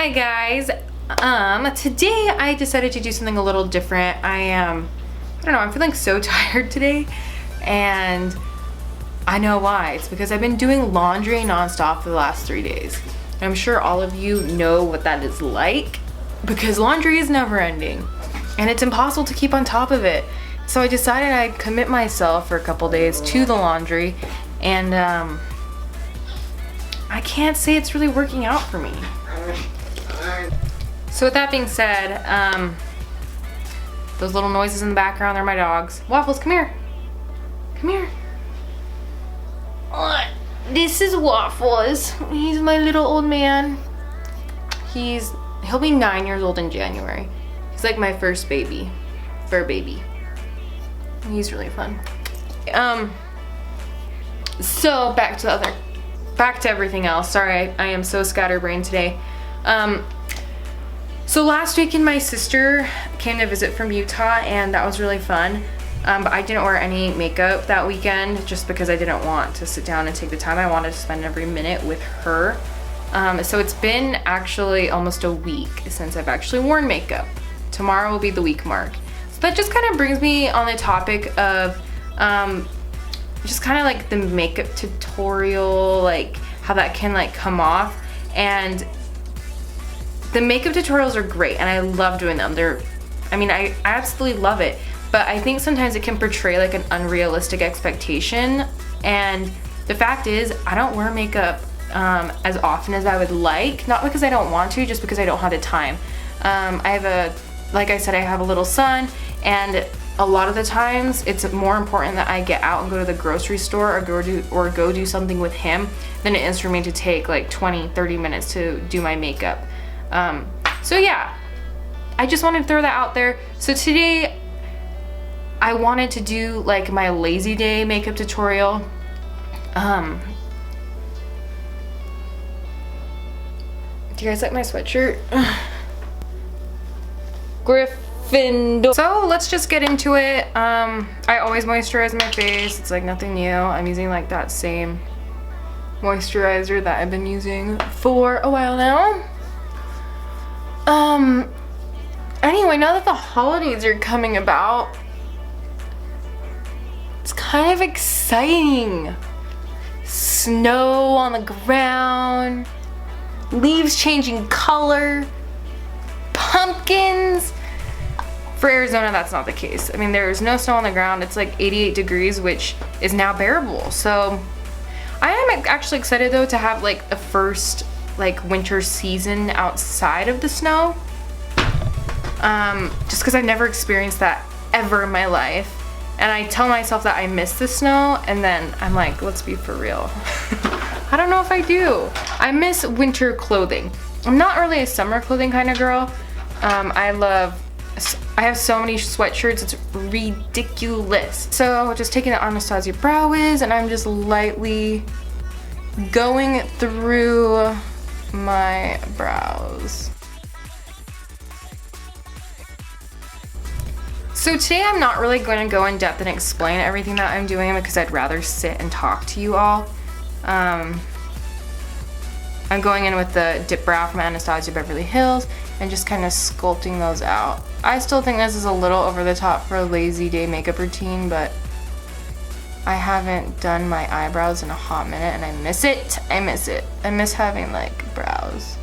Hi guys. Today I decided to do something a little different. I don't know, I'm feeling so tired today, and I know why. It's because I've been doing laundry nonstop for the last 3 days. And I'm sure all of you know what that is like, because laundry is never ending and it's impossible to keep on top of it. So I decided I'd commit myself for a couple days to the laundry, and I can't say it's really working out for me. So with that being said, those little noises in the background, they're my dogs. Waffles, come here. Come here. This is Waffles. He's my little old man. He'll be 9 years old in January. He's like my first baby, fur baby. He's really fun. So back to everything else. Sorry, I am so scatterbrained today. So last weekend my sister came to visit from Utah, and that was really fun. But I didn't wear any makeup that weekend just because I didn't want to sit down and take the time. I wanted to spend every minute with her. So it's been actually almost a week since I've actually worn makeup. Tomorrow will be the week mark. So that just kind of brings me on the topic of just kind of like the makeup tutorial, like how that can like come off. And the makeup tutorials are great and I love doing them. I absolutely love it. But I think sometimes it can portray like an unrealistic expectation. And the fact is, I don't wear makeup as often as I would like. Not because I don't want to, just because I don't have the time. Like I said, I have a little son, and a lot of the times it's more important that I get out and go to the grocery store or go do something with him than it is for me to take like 20-30 minutes to do my makeup. So yeah, I just wanted to throw that out there. So today I wanted to do like my lazy day makeup tutorial. Do you guys like my sweatshirt? Gryffindor. So let's just get into it. I always moisturize my face. It's like nothing new. I'm using like that same moisturizer that I've been using for a while now. Anyway, now that the holidays are coming about, it's kind of exciting. Snow on the ground, leaves changing color, pumpkins. For Arizona, that's not the case. I mean, there's no snow on the ground. It's like 88 degrees, which is now bearable. So I am actually excited though to have like the first like winter season outside of the snow. Just because I've never experienced that ever in my life. And I tell myself that I miss the snow, and then I'm like, let's be for real. I don't know if I do. I miss winter clothing. I'm not really a summer clothing kind of girl. I have so many sweatshirts, it's ridiculous. So just taking the Anastasia Brow Wiz, and I'm just lightly going through my brows. So today I'm not really going to go in depth and explain everything that I'm doing because I'd rather sit and talk to you all. I'm going in with the Dip Brow from Anastasia Beverly Hills and just kind of sculpting those out. I still think this is a little over the top for a lazy day makeup routine, but I haven't done my eyebrows in a hot minute and I miss it. I miss it. I miss having like brows.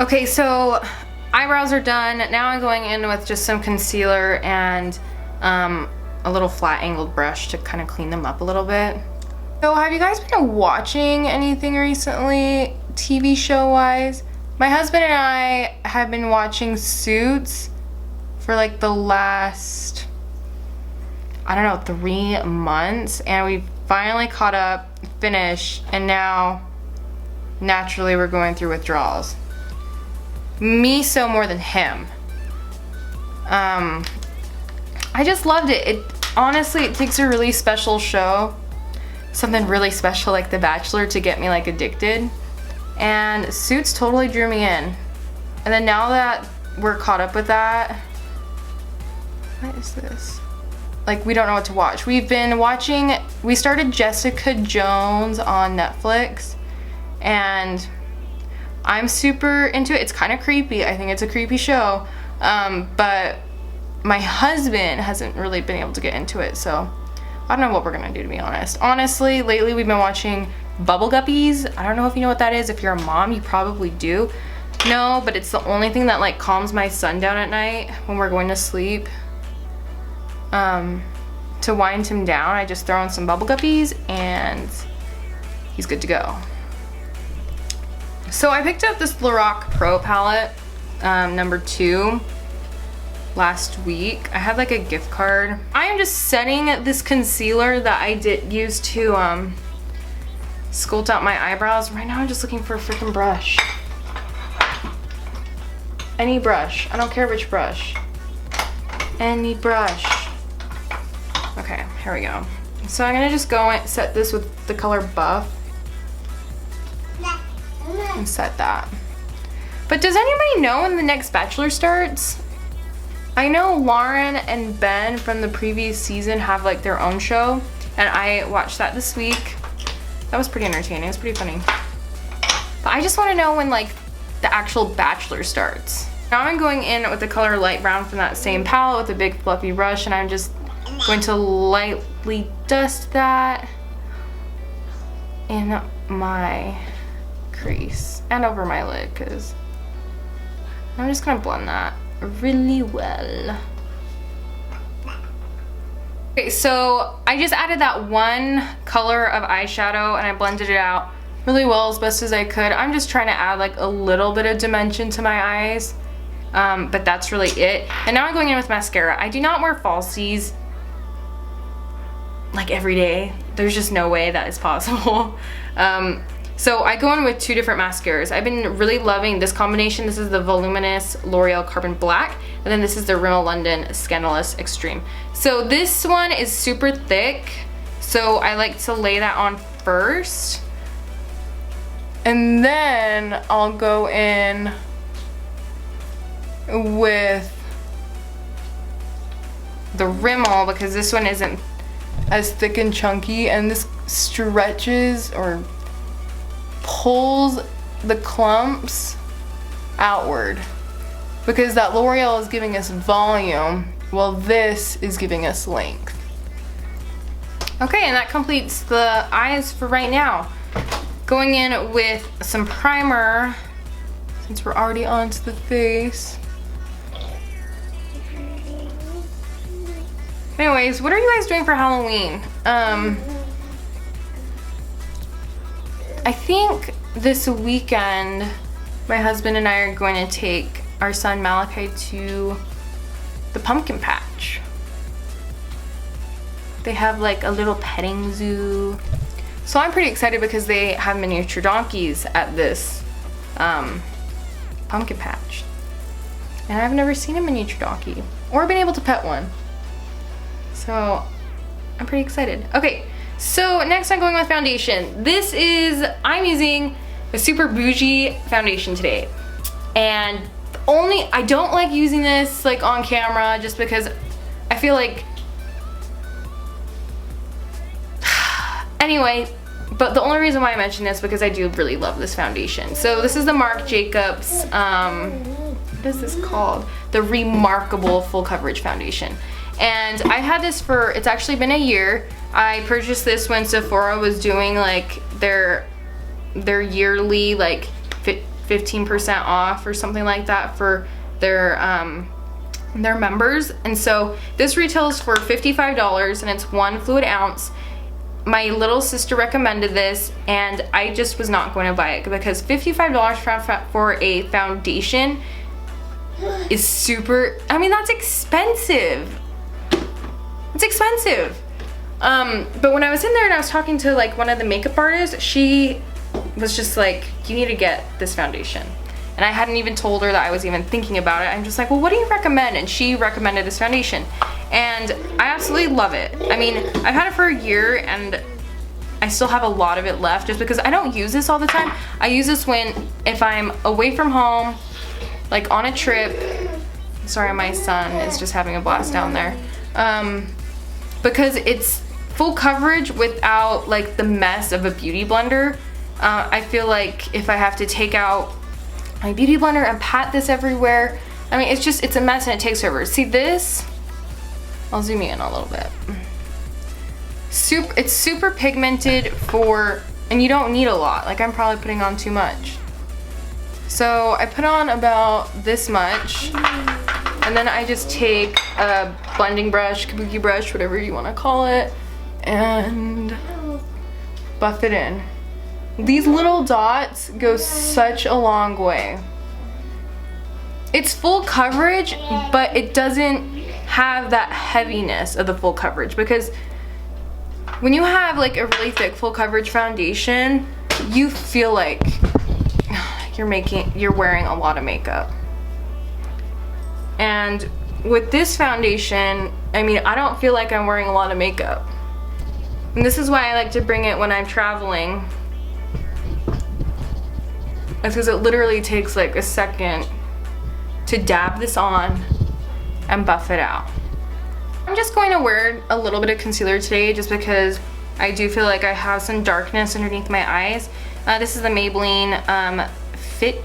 Okay, so eyebrows are done. Now I'm going in with just some concealer and a little flat angled brush to kind of clean them up a little bit. So have you guys been watching anything recently, TV show wise? My husband and I have been watching Suits for like the last, I don't know, 3 months, and we finally caught up, finished, and now naturally we're going through withdrawals. Me so more than him. I just loved it. Honestly, it takes a really special show, something really special like The Bachelor, to get me like addicted. And Suits totally drew me in. And then now that we're caught up with that, what is this? Like, we don't know what to watch. We started Jessica Jones on Netflix, and I'm super into it. It's kind of creepy. I think it's a creepy show. But my husband hasn't really been able to get into it, so I don't know what we're gonna do, to be honest. Honestly, lately we've been watching Bubble Guppies. I don't know if you know what that is. If you're a mom, you probably do. No, but it's the only thing that like calms my son down at night when we're going to sleep. To wind him down, I just throw in some Bubble Guppies and he's good to go. So I picked up this Lorac Pro palette, number 2, last week. I had like a gift card. I am just setting this concealer that I did use to sculpt out my eyebrows. Right now I'm just looking for a freaking brush. Any brush. I don't care which brush. Any brush. Okay, here we go. So I'm gonna just go and set this with the color Buff. And set that. But does anybody know when the next Bachelor starts? I know Lauren and Ben from the previous season have like their own show, and I watched that this week. That was pretty entertaining. It was pretty funny. But I just want to know when like the actual Bachelor starts. Now I'm going in with the color Light Brown from that same palette with a big fluffy brush, and I'm just going to lightly dust that in my crease and over my lid, because I'm just gonna blend that really well. Okay, so I just added that one color of eyeshadow and I blended it out really well as best as I could. I'm just trying to add like a little bit of dimension to my eyes, but that's really it. And now I'm going in with mascara. I do not wear falsies like every day. There's just no way that is possible. So I go in with 2 different mascaras. I've been really loving this combination. This is the Voluminous L'Oreal Carbon Black, and then this is the Rimmel London Scandalous Extreme. So this one is super thick, so I like to lay that on first. And then I'll go in with the Rimmel, because this one isn't as thick and chunky, and this stretches or pulls the clumps outward, because that L'Oreal is giving us volume while this is giving us length. Okay, and that completes the eyes for right now. Going in with some primer, since we're already onto the face. Anyways, what are you guys doing for Halloween? I think this weekend my husband and I are going to take our son Malachi to the pumpkin patch. They have like a little petting zoo. So I'm pretty excited because they have miniature donkeys at this pumpkin patch. And I've never seen a miniature donkey or been able to pet one. So I'm pretty excited. Okay. So next I'm going with foundation. I'm using a super bougie foundation today. And I don't like using this like on camera just because I feel like, anyway, but the only reason why I mention this is because I do really love this foundation. So this is the Marc Jacobs, what is this called? The Remarkable Full Coverage Foundation. And I had this it's actually been a year. I purchased this when Sephora was doing like their yearly like 15% off or something like that for their members. And so this retails for $55 and it's 1 fluid ounce. My little sister recommended this and I just was not going to buy it because $55 for a foundation is super, I mean, that's expensive. It's expensive. But when I was in there and I was talking to like one of the makeup artists, she was just like, you need to get this foundation. And I hadn't even told her that I was even thinking about it. I'm just like, well, what do you recommend? And she recommended this foundation. And I absolutely love it. I mean, I've had it for a year and I still have a lot of it left just because I don't use this all the time. I use this if I'm away from home, like on a trip. Sorry, my son is just having a blast down there. Because it's full coverage without like the mess of a beauty blender. I feel like if I have to take out my beauty blender and pat this everywhere. I mean, it's a mess and it takes forever. See this? I'll zoom in a little bit. It's super pigmented and you don't need a lot. Like, I'm probably putting on too much. So I put on about this much, and then I just take a blending brush, kabuki brush, whatever you want to call it, and buff it in. These little dots go such a long way. It's full coverage, but it doesn't have that heaviness of the full coverage, because when you have like a really thick full coverage foundation, you feel like you're wearing a lot of makeup. And with this foundation, I mean, I don't feel like I'm wearing a lot of makeup. And this is why I like to bring it when I'm traveling. It's because it literally takes like a second to dab this on and buff it out. I'm just going to wear a little bit of concealer today just because I do feel like I have some darkness underneath my eyes. This is the Maybelline Fit,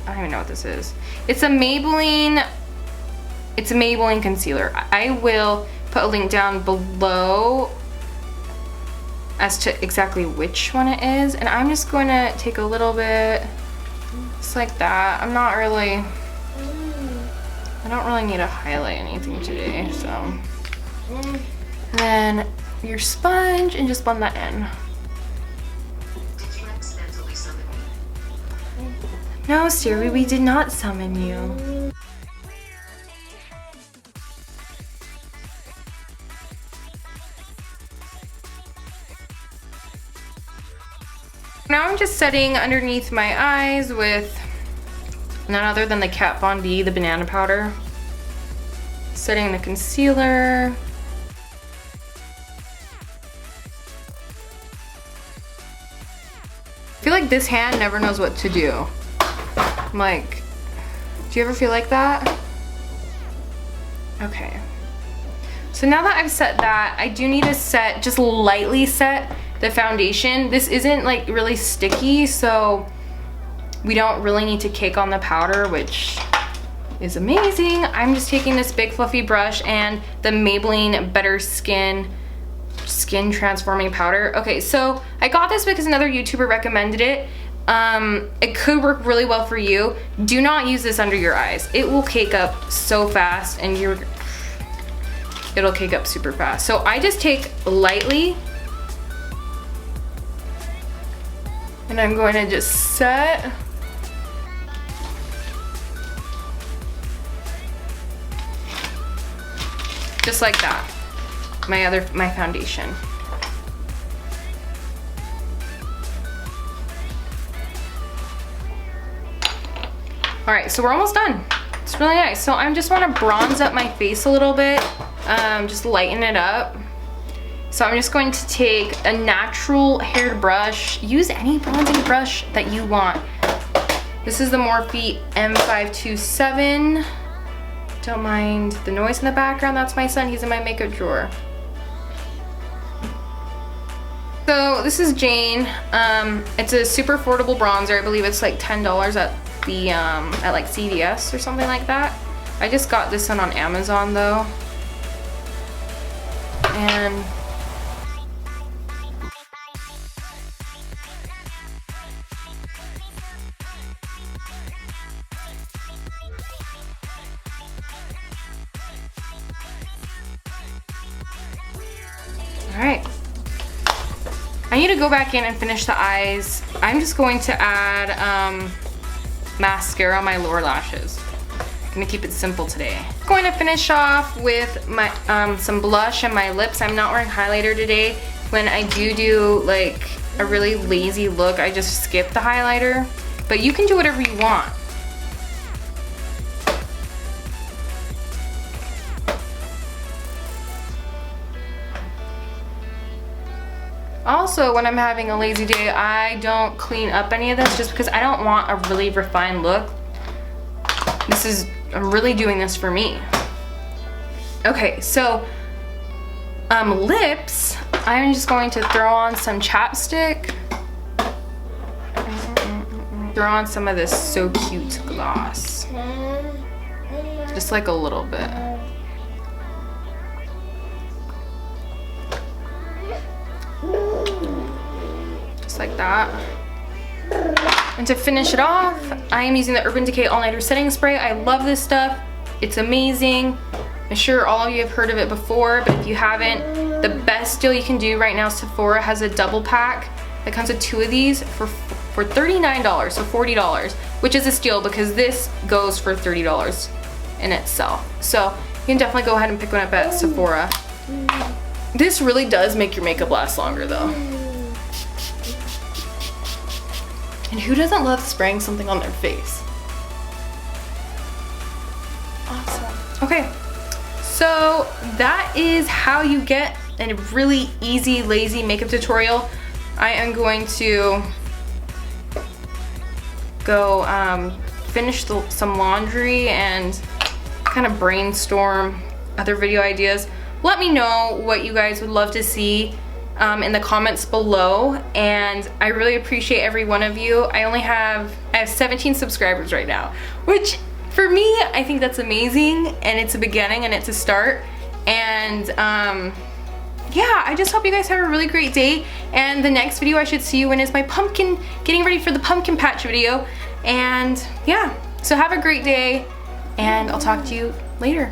I don't even know what this is. It's a Maybelline concealer. I will put a link down below as to exactly which one it is. And I'm just going to take a little bit, just like that. I don't really need to highlight anything today, so. And then your sponge and just blend that in. No, Siri, we did not summon you. Now I'm just setting underneath my eyes with none other than the Kat Von D, the banana powder. Setting the concealer. I feel like this hand never knows what to do. I'm like, do you ever feel like that? Okay. So now that I've set that, I do need to just lightly set the foundation. This isn't like really sticky, so we don't really need to cake on the powder, which is amazing. I'm just taking this big fluffy brush and the Maybelline Better Skin Transforming Powder. Okay, so I got this because another YouTuber recommended it. It could work really well for you. Do not use this under your eyes. It will cake up so fast and it'll cake up super fast. So I just take lightly and I'm going to just set. Just like that. My foundation. Alright, so we're almost done. It's really nice. So I just want to bronze up my face a little bit, just lighten it up. So I'm just going to take a natural haired brush. Use any bronzing brush that you want. This is the Morphe M527. Don't mind the noise in the background. That's my son. He's in my makeup drawer. So this is Jane. It's a super affordable bronzer. I believe it's like $10 at the at like CVS or something like that. I just got this one on Amazon though. And alright. I need to go back in and finish the eyes. I'm just going to add mascara on my lower lashes. I'm gonna keep it simple today. I'm going to finish off with my some blush on my lips. I'm not wearing highlighter today. When I do like a really lazy look, I just skip the highlighter. But you can do whatever you want. Also, when I'm having a lazy day, I don't clean up any of this just because I don't want a really refined look. I'm really doing this for me. Okay, so lips, I'm just going to throw on some chapstick. throw on some of this So Cute gloss. Just like a little bit. Just like that. And to finish it off, I am using the Urban Decay All Nighter Setting Spray. I love this stuff. It's amazing. I'm sure all of you have heard of it before, but if you haven't, the best deal you can do right now, Sephora has a double pack that comes with 2 of these for $39, so $40, which is a steal because this goes for $30 in itself. So you can definitely go ahead and pick one up at Sephora. This really does make your makeup last longer though. And who doesn't love spraying something on their face? Awesome. Okay, so that is how you get a really easy, lazy makeup tutorial. I am going to go finish some laundry and kind of brainstorm other video ideas. Let me know what you guys would love to see in the comments below, and I really appreciate every one of you. I have 17 subscribers right now, which for me, I think that's amazing, and it's a beginning and it's a start. And yeah, I just hope you guys have a really great day, and the next video I should see you in is my getting ready for the pumpkin patch video. And yeah, so have a great day, and I'll talk to you later.